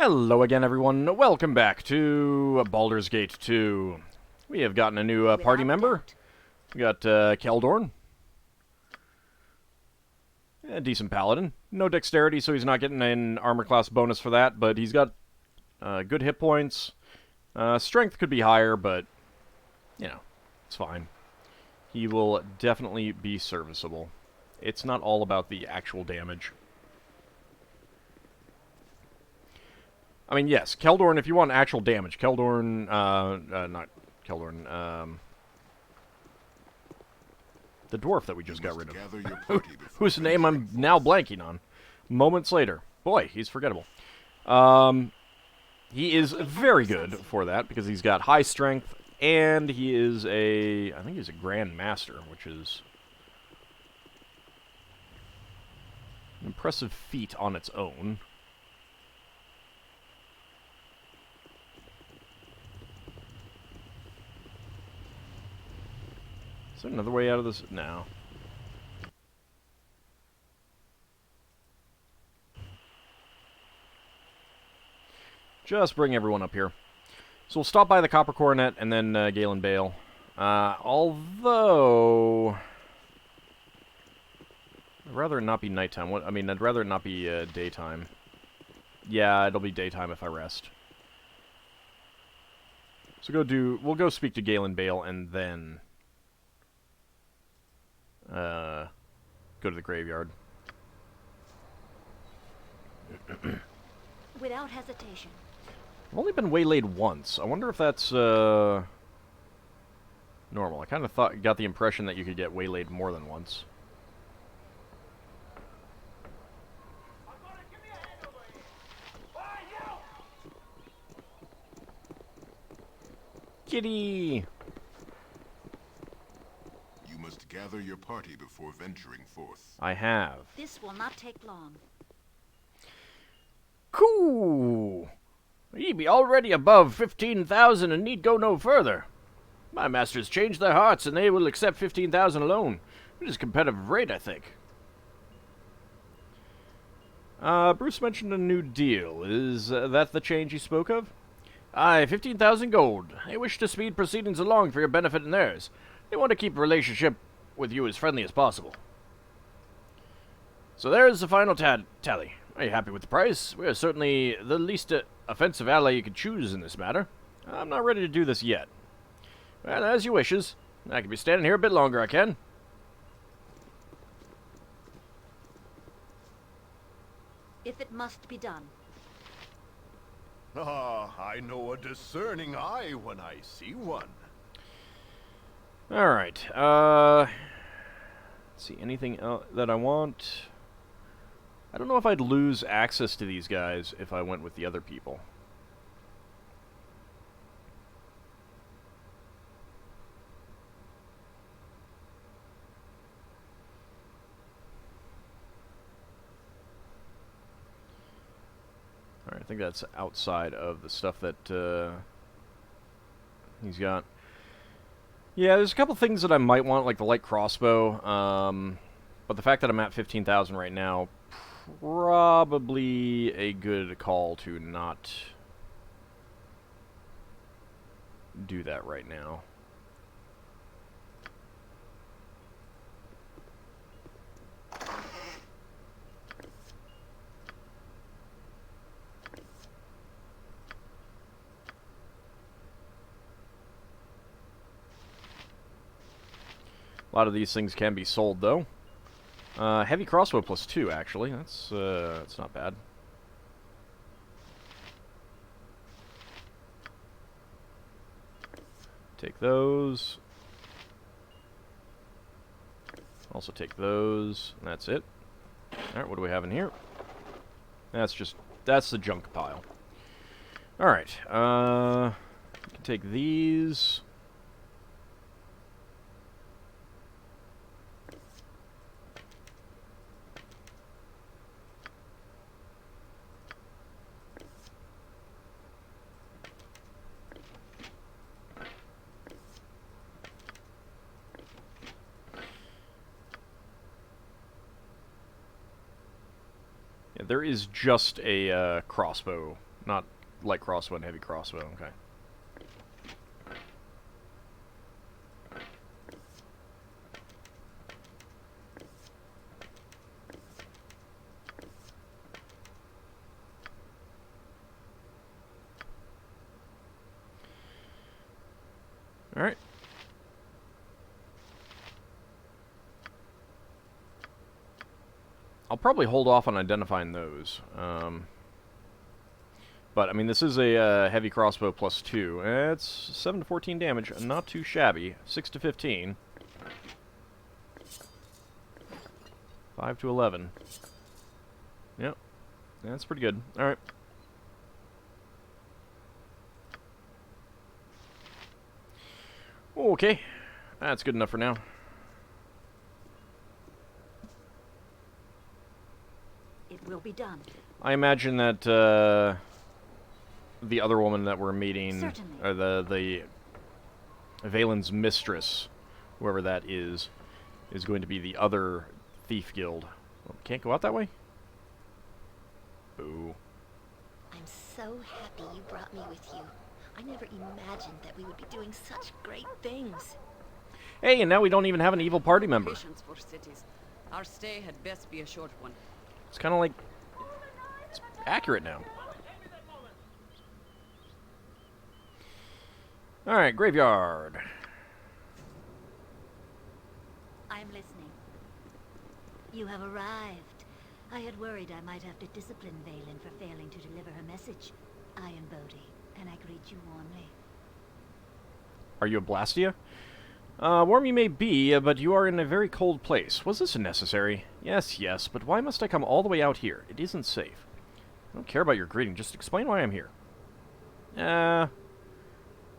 Hello again, everyone. Welcome back to Baldur's Gate 2. We have gotten a new party member. We got Keldorn. A decent paladin. No dexterity, so he's not getting an armor class bonus for that, but he's got good hit points. Strength could be higher, but, you know, it's fine. He will definitely be serviceable. It's not all about the actual damage. I mean, yes, Keldorn, if you want actual damage, Keldorn, not Keldorn, the dwarf that we just got rid of, whose name I'm now blanking on, moments later. Boy, he's forgettable. He is very good for that, because he's got high strength, and he is I think he's a Grand Master, which is an impressive feat on its own. Is there another way out of this? No. Just bring everyone up here. So we'll stop by the Copper Coronet and then Galen Bale. Although I'd rather it not be nighttime. I'd rather it not be daytime. Yeah, it'll be daytime if I rest. So we'll go speak to Galen Bale and then go to the graveyard. Without hesitation. I've only been waylaid once. I wonder if that's normal. I kind of got the impression that you could get waylaid more than once. Kitty! You must gather your party before venturing forth. I have. This will not take long. Cool! Ye be already above 15,000 and need go no further. My masters changed their hearts, and they will accept 15,000 alone. It is a competitive rate, I think. Bruce mentioned a new deal. Is that the change he spoke of? Aye, 15,000 gold. They wish to speed proceedings along for your benefit and theirs. They want to keep a relationship with you as friendly as possible. So there is the final tally. Are you happy with the price? We are certainly the least offensive ally you could choose in this matter. I'm not ready to do this yet. Well, as you wishes. I can be standing here a bit longer, I can. If it must be done. Ah, I know a discerning eye when I see one. Alright, let's see, anything else that I want? I don't know if I'd lose access to these guys if I went with the other people. Alright, I think that's outside of the stuff that he's got. Yeah, there's a couple things that I might want, like the light crossbow, but the fact that I'm at 15,000 right now, probably a good call to not do that right now. A lot of these things can be sold, though. Heavy crossbow +2, actually. That's not bad. Take those. Also take those. And that's it. Alright, what do we have in here? That's the junk pile. Alright, we can take these. Yeah, there is just a crossbow Not light crossbow and heavy crossbow, okay. Alright. I'll probably hold off on identifying those. But, I mean, this is a heavy crossbow plus 2. It's 7 to 14 damage. Not too shabby. 6 to 15. 5 to 11. Yep. That's pretty good. Alright. Okay. That's good enough for now. It will be done. I imagine that the other woman that we're meeting, Certainly. or the Valen's mistress, whoever that is going to be the other thief guild. Oh, can't go out that way? Boo. I'm so happy you brought me with you. I never imagined that we would be doing such great things. Hey, and now we don't even have an evil party member. Patience for cities. Our stay had best be a short one. It's kind of like... it's accurate now. Alright, graveyard. I'm listening. You have arrived. I had worried I might have to discipline Valen for failing to deliver her message. I am Bodhi, and I greet you warmly. Are you a Blastia? Warm you may be, but you are in a very cold place. Was this necessary? Yes, yes, but why must I come all the way out here? It isn't safe. I don't care about your greeting, just explain why I'm here.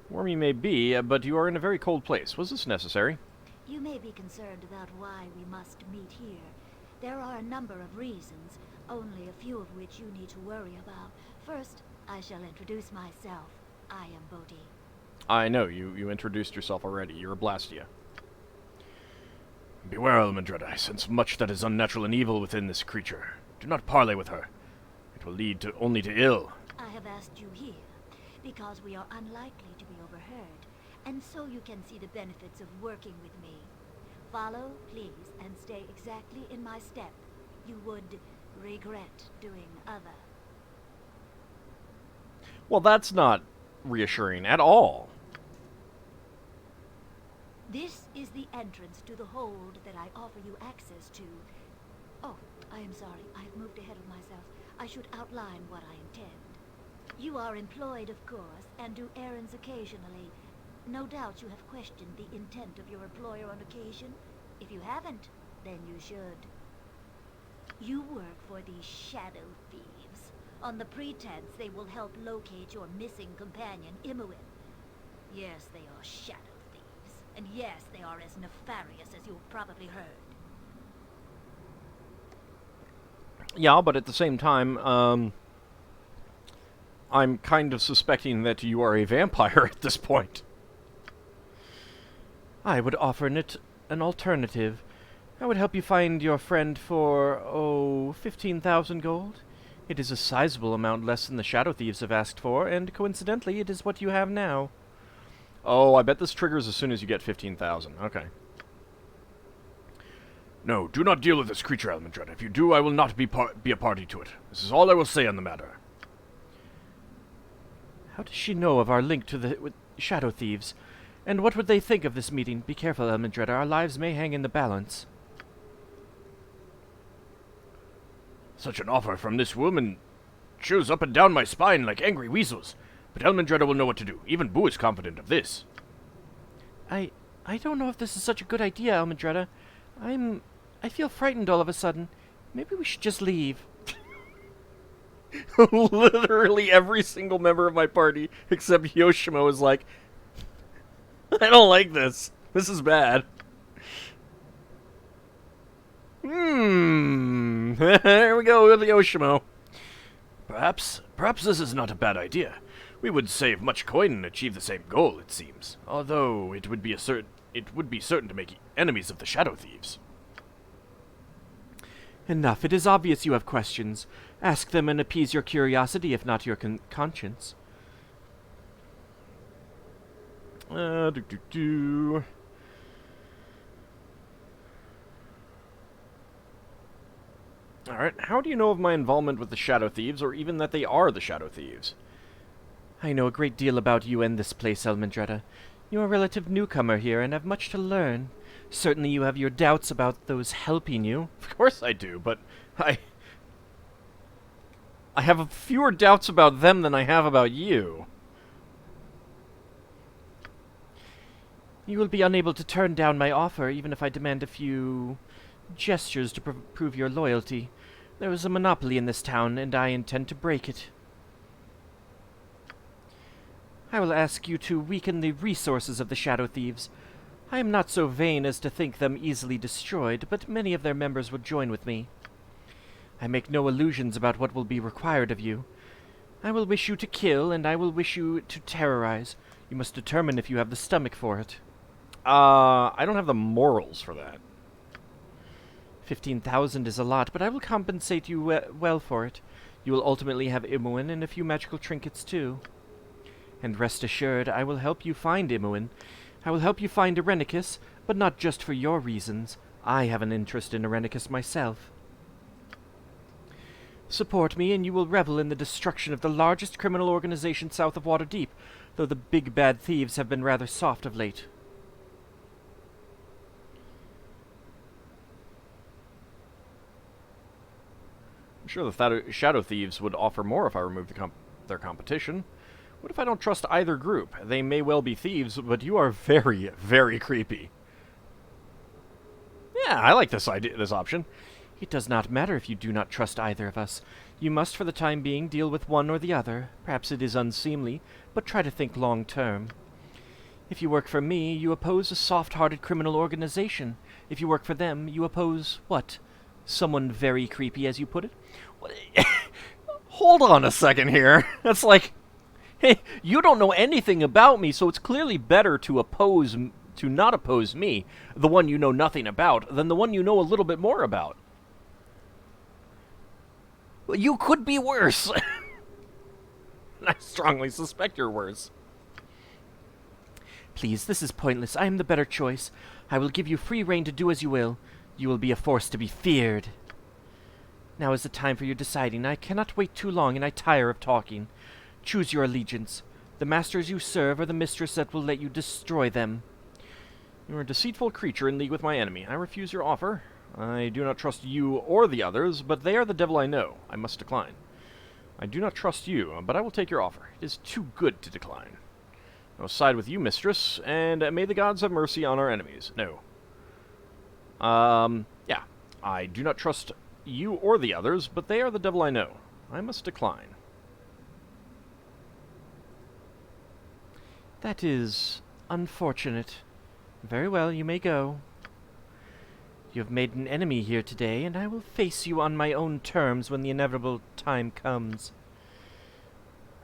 Warm you may be, but you are in a very cold place. Was this necessary? You may be concerned about why we must meet here. There are a number of reasons, only a few of which you need to worry about. First, I shall introduce myself. I am Bodhi. I know, you introduced yourself already. You're a Blastia. Beware, Almandretta. I sense much that is unnatural and evil within this creature. Do not parley with her. It will lead only to ill. I have asked you here because we are unlikely to be overheard, and so you can see the benefits of working with me. Follow, please, and stay exactly in my step. You would regret doing other. Well, that's not reassuring at all. This is the entrance to the hold that I offer you access to. Oh, I am sorry. I have moved ahead of myself. I should outline what I intend. You are employed, of course, and do errands occasionally. No doubt you have questioned the intent of your employer on occasion. If you haven't, then you should. You work for the Shadow Thieves, on the pretense they will help locate your missing companion, Imoen. Yes, they are Shadow Thieves, and yes, they are as nefarious as you've probably heard. Yeah, but at the same time, I'm kind of suspecting that you are a vampire at this point. I would offer an alternative. I would help you find your friend for, 15,000 gold. It is a sizable amount less than the Shadow Thieves have asked for, and coincidentally, it is what you have now. Oh, I bet this triggers as soon as you get 15,000. Okay. No, do not deal with this creature, Almandretta. If you do, I will not be a party to it. This is all I will say on the matter. How does she know of our link to the Shadow Thieves? And what would they think of this meeting? Be careful, Almandretta. Our lives may hang in the balance. Such an offer from this woman chills up and down my spine like angry weasels. But Almandretta will know what to do. Even Boo is confident of this. I don't know if this is such a good idea, Almandretta. I feel frightened all of a sudden. Maybe we should just leave. Literally every single member of my party, except Yoshimo, is like, I don't like this. This is bad. There we go with Yoshimo. Perhaps this is not a bad idea. We would save much coin and achieve the same goal, it seems. Although it would be certain to make enemies of the Shadow Thieves. Enough. It is obvious you have questions. Ask them and appease your curiosity, if not your conscience. Do. Alright, how do you know of my involvement with the Shadow Thieves, or even that they are the Shadow Thieves? I know a great deal about you and this place, Almendretta. You are a relative newcomer here and have much to learn. Certainly you have your doubts about those helping you. Of course I do, but I have fewer doubts about them than I have about you. You will be unable to turn down my offer, even if I demand a few gestures to prove your loyalty. There is a monopoly in this town, and I intend to break it. I will ask you to weaken the resources of the Shadow Thieves. I am not so vain as to think them easily destroyed, but many of their members would join with me. I make no illusions about what will be required of you. I will wish you to kill, and I will wish you to terrorize. You must determine if you have the stomach for it. I don't have the morals for that. 15,000 is a lot, but I will compensate you well for it. You will ultimately have Imoen and a few magical trinkets too. And rest assured, I will help you find Imoen. I will help you find Irenicus, but not just for your reasons. I have an interest in Irenicus myself. Support me, and you will revel in the destruction of the largest criminal organization south of Waterdeep, though the big bad thieves have been rather soft of late. I'm sure the Shadow Thieves would offer more if I removed their competition. What if I don't trust either group? They may well be thieves, but you are very, very creepy. Yeah, I like this option. It does not matter if you do not trust either of us. You must, for the time being, deal with one or the other. Perhaps it is unseemly, but try to think long-term. If you work for me, you oppose a soft-hearted criminal organization. If you work for them, you oppose, what? Someone very creepy, as you put it? Hold on a second here. That's like, hey, you don't know anything about me, so it's clearly better to not oppose me, the one you know nothing about, than the one you know a little bit more about. Well, you could be worse. I strongly suspect you're worse. Please, this is pointless. I am the better choice. I will give you free rein to do as you will. You will be a force to be feared. Now is the time for your deciding. I cannot wait too long, and I tire of talking. Choose your allegiance. The masters you serve or the mistress that will let you destroy them. You are a deceitful creature in league with my enemy. I refuse your offer. I do not trust you or the others, but they are the devil I know. I must decline. I do not trust you, but I will take your offer. It is too good to decline. I will side with you, mistress, and may the gods have mercy on our enemies. No. Yeah. I do not trust you or the others, but they are the devil I know. I must decline. That is unfortunate. Very well, you may go. You have made an enemy here today, and I will face you on my own terms when the inevitable time comes.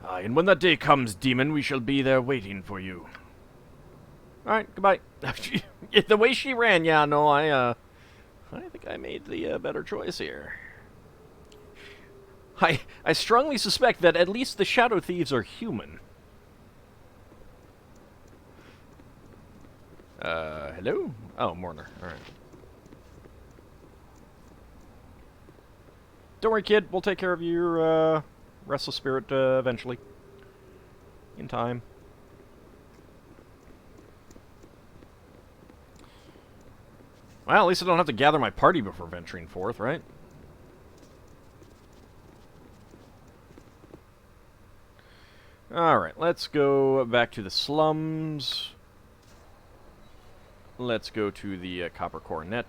Aye, and when that day comes, demon, we shall be there waiting for you. Alright, goodbye. The way she ran, yeah, no, I think I made the better choice here. I strongly suspect that at least the Shadow Thieves are human. Hello? Oh, Mourner. Alright. Don't worry, kid. We'll take care of your, restless spirit, eventually. In time. Well, at least I don't have to gather my party before venturing forth, right? Alright, let's go back to the slums. Let's go to the Copper Coronet.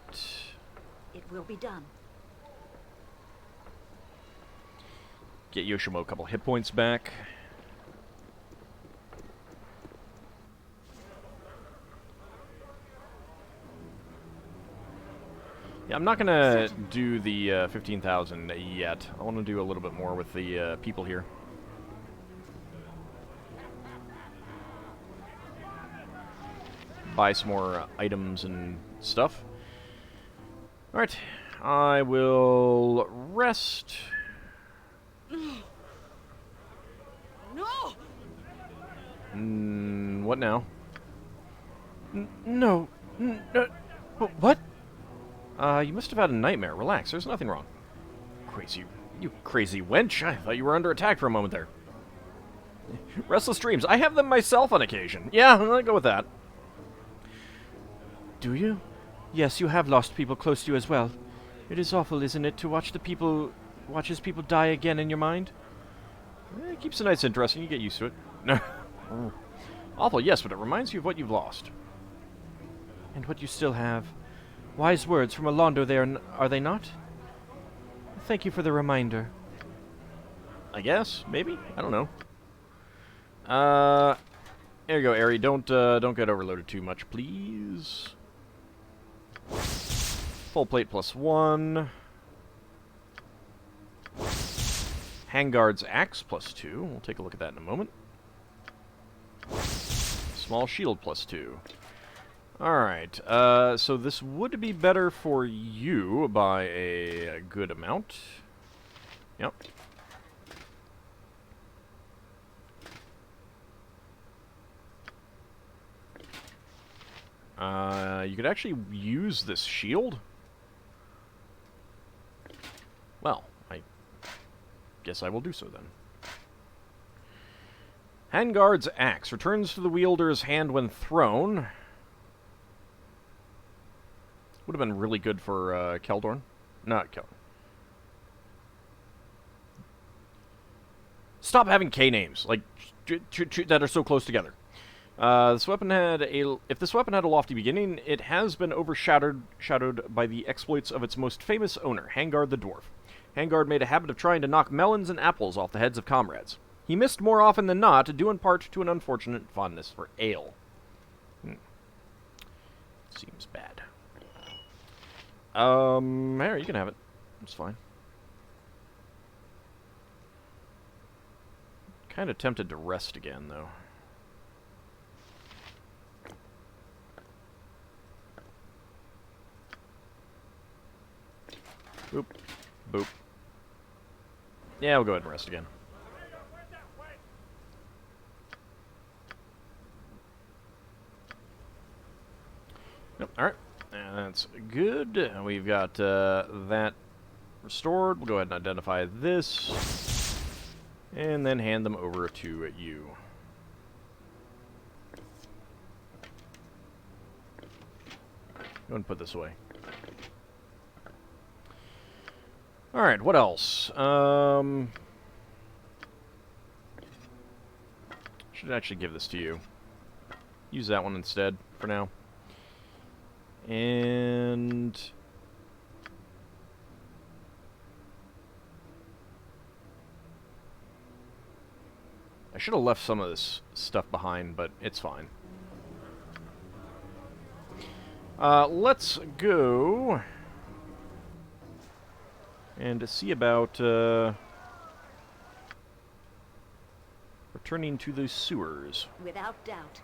It will be done. Get Yoshimo a couple hit points back. Yeah, I'm not gonna do the 15,000 yet. I want to do a little bit more with the people here. Buy some more items and stuff. Alright, I will rest. No! What now? No. What? You must have had a nightmare. Relax, there's nothing wrong. You crazy wench. I thought you were under attack for a moment there. Restless dreams. I have them myself on occasion. Yeah, I'll go with that. Do you? Yes, you have lost people close to you as well. It is awful, isn't it, to watch as people die again in your mind? It keeps the nights interesting. You get used to it. Awful, yes, but it reminds you of what you've lost. And what you still have. Wise words from a Londo there, are they not? Thank you for the reminder. I guess, maybe. I don't know. There you go, Aerie. Don't get overloaded too much, please. Full plate +1. Handguard's axe +2. We'll take a look at that in a moment. Small shield +2. Alright, so this would be better for you by a good amount. Yep. You could actually use this shield. Well, I guess I will do so then. Handguard's axe returns to the wielder's hand when thrown. Would have been really good for Keldorn. Not Keldorn. Stop having K names, like, that are so close together. This weapon if this weapon had a lofty beginning, it has been overshadowed by the exploits of its most famous owner, Hangard the Dwarf. Hangard made a habit of trying to knock melons and apples off the heads of comrades. He missed more often than not, due in part to an unfortunate fondness for ale. Seems bad. Here, you can have it. It's fine. Kind of tempted to rest again, though. Boop. Boop. Yeah, we'll go ahead and rest again. Yep, alright. That's good. We've got that restored. We'll go ahead and identify this. And then hand them over to you. Go ahead and put this away. Alright, what else? Should actually give this to you. Use that one instead for now. And I should have left some of this stuff behind, but it's fine. Let's go and see about returning to the sewers. Without doubt.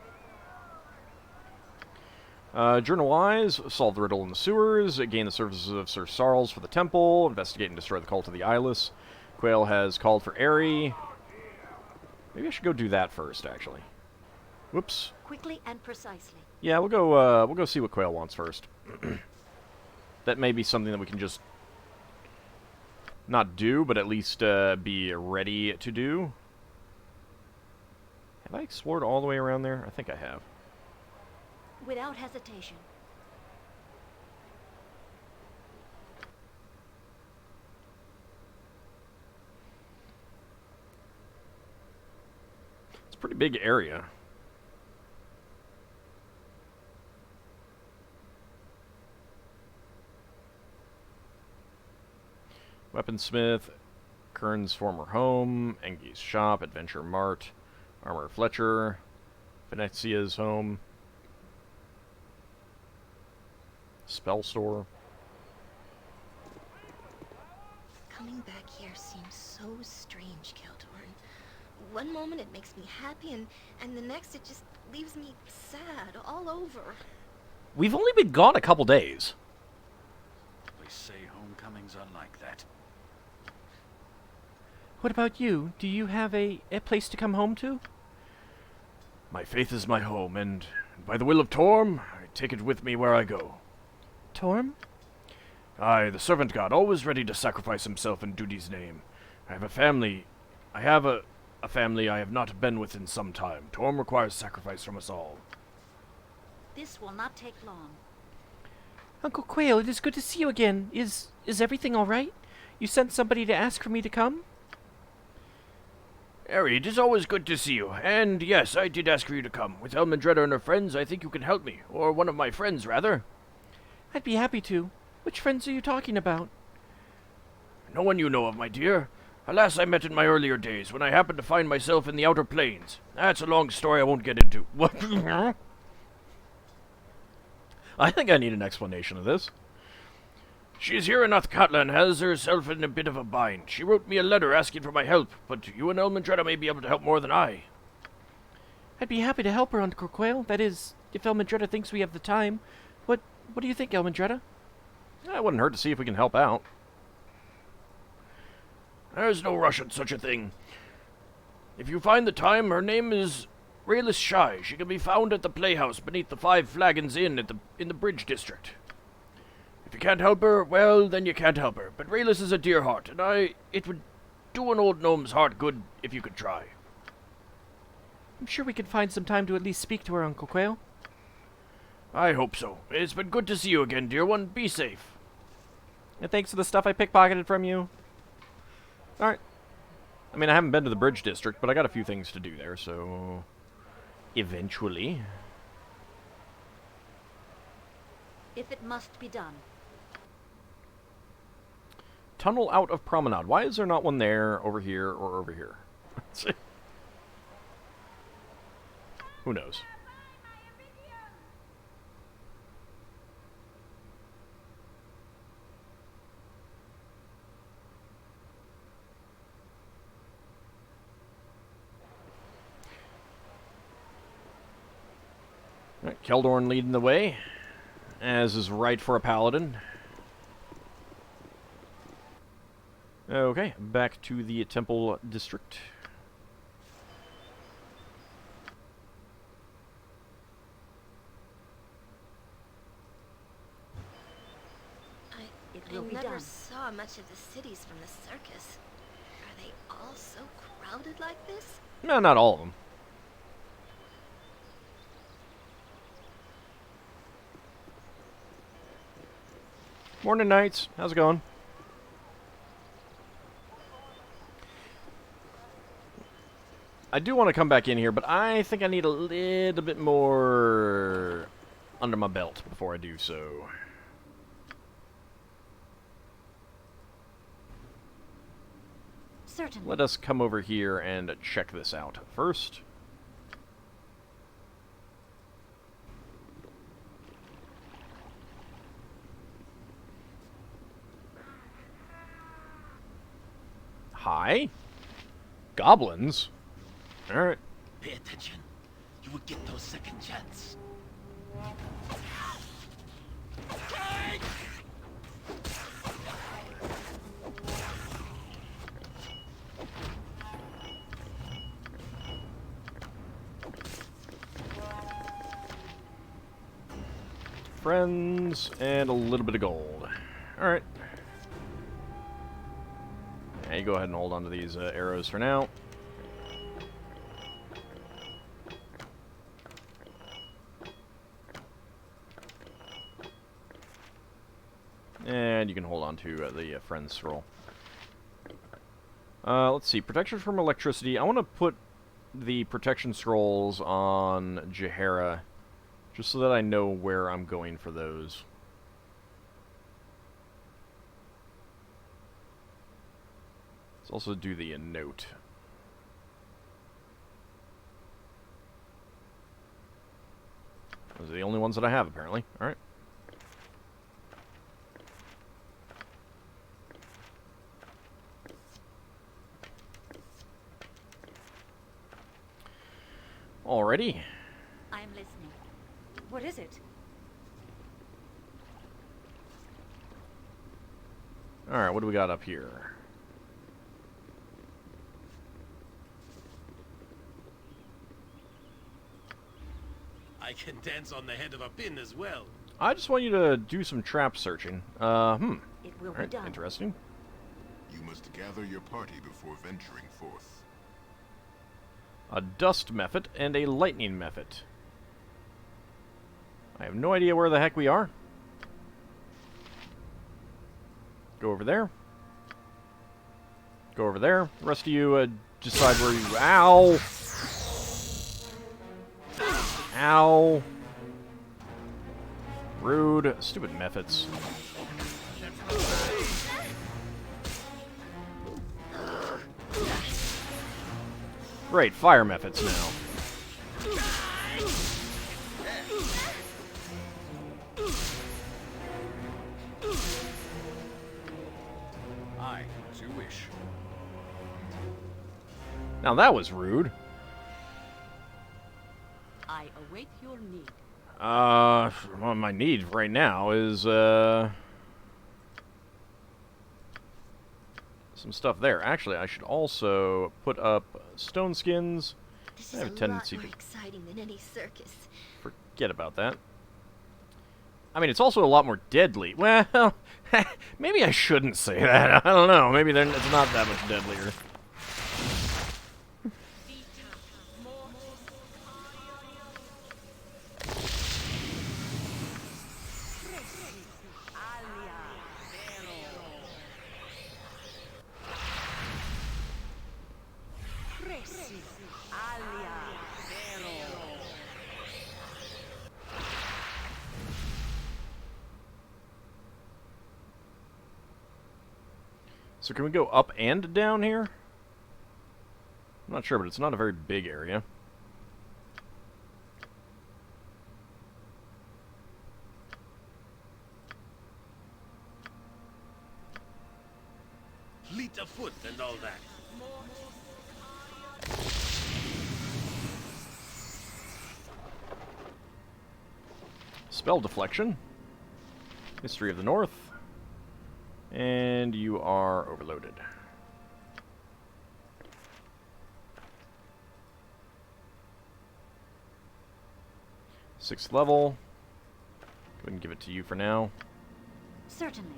Journal-wise, solve the riddle in the sewers, gain the services of Sir Sarles for the temple, investigate and destroy the cult of the Eyeless. Quail has called for Aerie. Maybe I should go do that first, actually. Whoops. Quickly and precisely. Yeah, we'll go see what Quail wants first. That may be something that we can just not do, but at least be ready to do. Have I explored all the way around there? I think I have. Without hesitation. It's a pretty big area. Weaponsmith, Kern's former home, Engi's shop, Adventure Mart, Armor Fletcher, Venezia's home, Spell Store. Coming back here seems so strange, Keldorn. One moment it makes me happy, and the next it just leaves me sad all over. We've only been gone a couple days. always say homecomings are like that. What about you? Do you have a place to come home to? My faith is my home, and by the will of Torm, I take it with me where I go. Torm? Aye, the servant god, always ready to sacrifice himself in duty's name. I have a family. I have a family I have not been with in some time. Torm requires sacrifice from us all. This will not take long. Uncle Quail, it is good to see you again. Is everything all right? You sent somebody to ask for me to come? Harry, it is always good to see you. And yes, I did ask for you to come. With Elmandretta and her friends, I think you can help me. Or one of my friends, rather. I'd be happy to. Which friends are you talking about? No one you know of, my dear. Alas, I met in my earlier days, when I happened to find myself in the Outer Planes. That's a long story I won't get into. What? I think I need an explanation of this. She is here in Athkatla and has herself in a bit of a bind. She wrote me a letter asking for my help, but you and Elmandretta may be able to help more than I. I'd be happy to help her, Uncle Quail. That is, if Elmandretta thinks we have the time. What do you think, Elmandretta? It wouldn't hurt to see if we can help out. There's no rush on such a thing. If you find the time, her name is Rayless Shy. She can be found at the playhouse beneath the Five Flagons Inn in the Bridge District. If you can't help her, well, then you can't help her. But Rayless is a dear heart, and it would do an old gnome's heart good if you could try. I'm sure we could find some time to at least speak to her, Uncle Quail. I hope so. It's been good to see you again, dear one. Be safe. And thanks for the stuff I pickpocketed from you. Alright. I mean, I haven't been to the Bridge District, but I got a few things to do there, so... eventually. If it must be done. Tunnel out of Promenade. Why is there not one there, over here, or over here? Who knows? Alright, Keldorn leading the way, as is right for a paladin. Okay, back to the Temple District. I never saw much of the cities from the circus. Are they all so crowded like this? No, not all of them. Morning, Knights. How's it going? I do want to come back in here, but I think I need a little bit more under my belt before I do so. Certainly. Let us come over here and check this out first. Hi? Goblins? Alright. Pay attention. You will get those second chance. Friends, and a little bit of gold. Alright. Yeah, you go ahead and hold on to these arrows for now. And you can hold on to the friend scroll. Let's see. Protection from electricity. I want to put the protection scrolls on Jahara, just so that I know where I'm going for those. Let's also do the note. Those are the only ones that I have, apparently. Alright. Alrighty. I am listening. What is it? Alright, what do we got up here? I can dance on the head of a pin as well. I just want you to do some trap searching. It will be Alright, done. interesting. You must gather your party before venturing forth. A dust method and a lightning method. I have no idea where the heck we are. Go over there. Go over there. The rest of you decide where you... Ow! Ow! Rude. Stupid methods. Great, fire methods now. Aye, as you wish. Now that was rude. I await your need. Well, my need right now is, some stuff there. Actually, I should also put up stone skins. This I is have a a tendency lot more to exciting than any circus. forget about that. I mean, it's also a lot more deadly. Well, maybe I shouldn't say that. I don't know. Maybe it's not that much deadlier. So can we go up and down here? I'm not sure, but it's not a very big area. Fleet of foot and all that. Spell deflection. History of the North. And you are overloaded. Sixth level. Go ahead and give it to you for now. Certainly.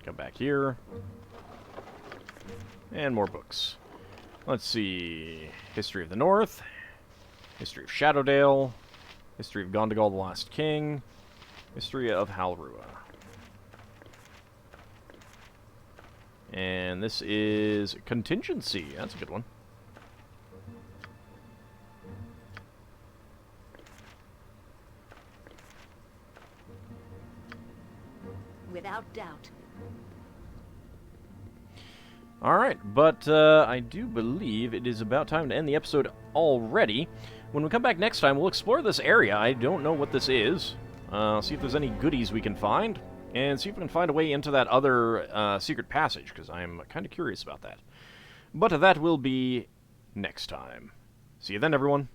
Come back here. And more books. Let's see. History of the North. History of Shadowdale. History of Gondogal the Last King. History of Halrua. And this is Contingency. That's a good one. Without doubt. Alright, but I do believe it is about time to end the episode already. When we come back next time, we'll explore this area. I don't know what this is. See if there's any goodies we can find. And see if we can find a way into that other secret passage, because I'm kind of curious about that. But that will be next time. See you then, everyone.